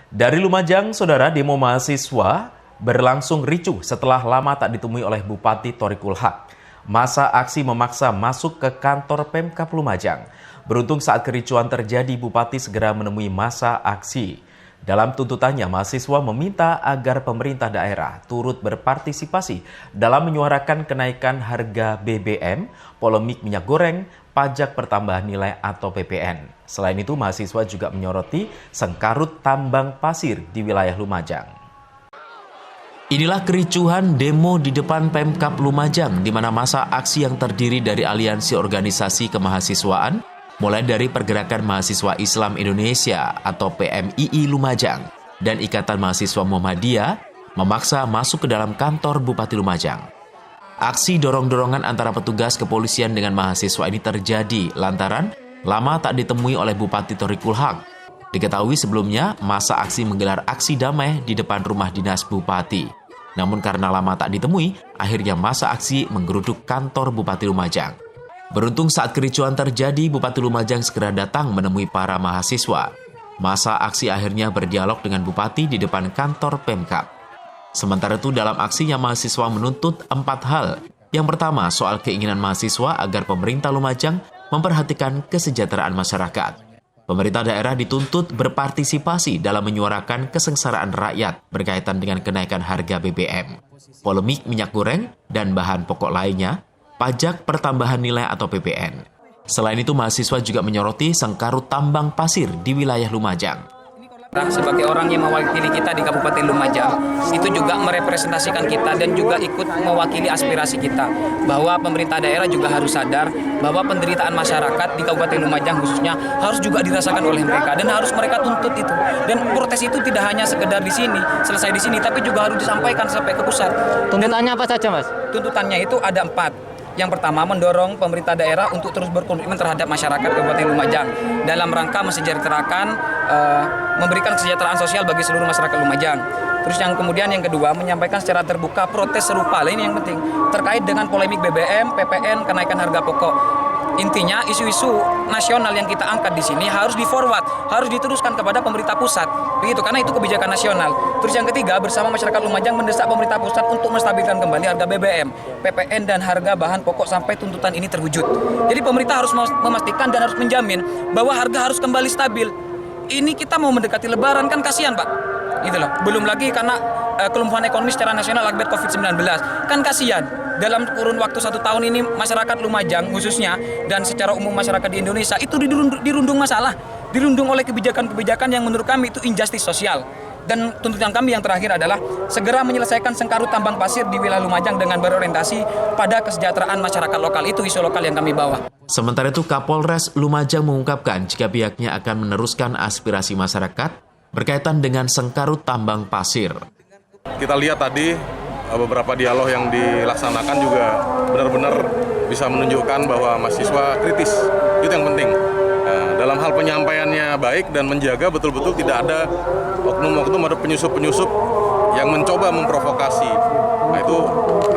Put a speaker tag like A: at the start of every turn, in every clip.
A: Dari Lumajang, saudara, demo mahasiswa berlangsung ricuh setelah lama tak ditemui oleh Bupati Thoriqul Haq. Masa aksi memaksa masuk ke kantor Pemkab Lumajang. Beruntung saat kericuan terjadi, Bupati segera menemui masa aksi. Dalam tuntutannya, mahasiswa meminta agar pemerintah daerah turut berpartisipasi dalam menyuarakan kenaikan harga BBM, polemik minyak goreng, pajak pertambahan nilai atau PPN. Selain itu, mahasiswa juga menyoroti sengkarut tambang pasir di wilayah Lumajang. Inilah kericuhan demo di depan Pemkab Lumajang, di mana masa aksi yang terdiri dari aliansi organisasi kemahasiswaan, mulai dari Pergerakan Mahasiswa Islam Indonesia atau PMII Lumajang dan Ikatan Mahasiswa Muhammadiyah, memaksa masuk ke dalam kantor Bupati Lumajang. Aksi dorong-dorongan antara petugas kepolisian dengan mahasiswa ini terjadi lantaran lama tak ditemui oleh Bupati Thoriqul Haq. Diketahui sebelumnya, masa aksi menggelar aksi damai di depan rumah dinas Bupati. Namun karena lama tak ditemui, akhirnya masa aksi menggeruduk kantor Bupati Lumajang. Beruntung saat kericuan terjadi, Bupati Lumajang segera datang menemui para mahasiswa. Masa aksi akhirnya berdialog dengan Bupati di depan kantor Pemkab. Sementara itu dalam aksinya mahasiswa menuntut 4 hal. Yang pertama, soal keinginan mahasiswa agar pemerintah Lumajang memperhatikan kesejahteraan masyarakat. Pemerintah daerah dituntut berpartisipasi dalam menyuarakan kesengsaraan rakyat berkaitan dengan kenaikan harga BBM, polemik minyak goreng, dan bahan pokok lainnya, pajak pertambahan nilai atau PPN. Selain itu, mahasiswa juga menyoroti sengkarut tambang pasir di wilayah Lumajang.
B: Sebagai orang yang mewakili kita di Kabupaten Lumajang, itu juga merepresentasikan kita dan juga ikut mewakili aspirasi kita. Bahwa pemerintah daerah juga harus sadar bahwa penderitaan masyarakat di Kabupaten Lumajang khususnya harus juga dirasakan oleh mereka dan harus mereka tuntut itu. Dan protes itu tidak hanya sekedar di sini, selesai di sini, tapi juga harus disampaikan sampai ke pusat.
C: Tuntutannya apa saja, Mas?
B: Tuntutannya itu ada 4. Yang pertama, mendorong pemerintah daerah untuk terus berkomitmen terhadap masyarakat Kabupaten Lumajang dalam rangka mensejahterakan, memberikan kesejahteraan sosial bagi seluruh masyarakat Lumajang. Terus yang kemudian yang kedua, menyampaikan secara terbuka protes serupa, ini yang penting, terkait dengan polemik BBM, PPN, kenaikan harga pokok. Intinya isu-isu nasional yang kita angkat di sini harus di-forward, harus diteruskan kepada pemerintah pusat. Begitu, karena itu kebijakan nasional. Terus yang ketiga, bersama masyarakat Lumajang mendesak pemerintah pusat untuk menstabilkan kembali harga BBM, PPN dan harga bahan pokok sampai tuntutan ini terwujud. Jadi pemerintah harus memastikan dan harus menjamin bahwa harga harus kembali stabil. Ini kita mau mendekati lebaran, kan kasihan, Pak. Gitu loh. Belum lagi karena kelumpuhan ekonomi secara nasional akibat COVID-19. Kan kasihan. Dalam kurun waktu 1 tahun ini masyarakat Lumajang khususnya dan secara umum masyarakat di Indonesia itu dirundung masalah, dirundung oleh kebijakan-kebijakan yang menurut kami itu injustice sosial. Dan tuntutan kami yang terakhir adalah segera menyelesaikan sengkarut tambang pasir di wilayah Lumajang dengan berorientasi pada kesejahteraan masyarakat lokal. Itu isu lokal yang kami bawa.
A: Sementara itu, Kapolres Lumajang mengungkapkan jika pihaknya akan meneruskan aspirasi masyarakat berkaitan dengan sengkarut tambang pasir.
D: Kita lihat tadi beberapa dialog yang dilaksanakan juga benar-benar bisa menunjukkan bahwa mahasiswa kritis. Itu yang penting. Dalam hal penyampaiannya baik dan menjaga betul-betul tidak ada oknum-oknum atau penyusup-penyusup yang mencoba memprovokasi. Nah, itu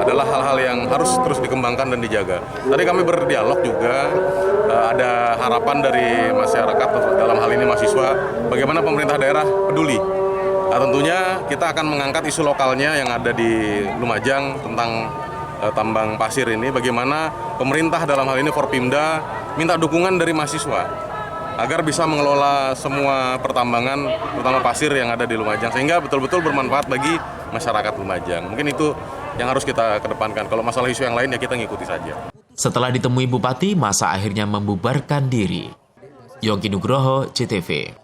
D: adalah hal-hal yang harus terus dikembangkan dan dijaga. Tadi kami berdialog juga, ada harapan dari masyarakat dalam hal ini mahasiswa, bagaimana pemerintah daerah peduli. Nah, tentunya kita akan mengangkat isu lokalnya yang ada di Lumajang tentang tambang pasir ini, bagaimana pemerintah dalam hal ini Forpimda minta dukungan dari mahasiswa agar bisa mengelola semua pertambangan, terutama pasir yang ada di Lumajang, sehingga betul-betul bermanfaat bagi masyarakat Lumajang. Mungkin itu yang harus kita kedepankan. Kalau masalah isu yang lain ya kita ngikuti saja.
A: Setelah ditemui Bupati, masa akhirnya membubarkan diri. Yongki Nugroho, CTV.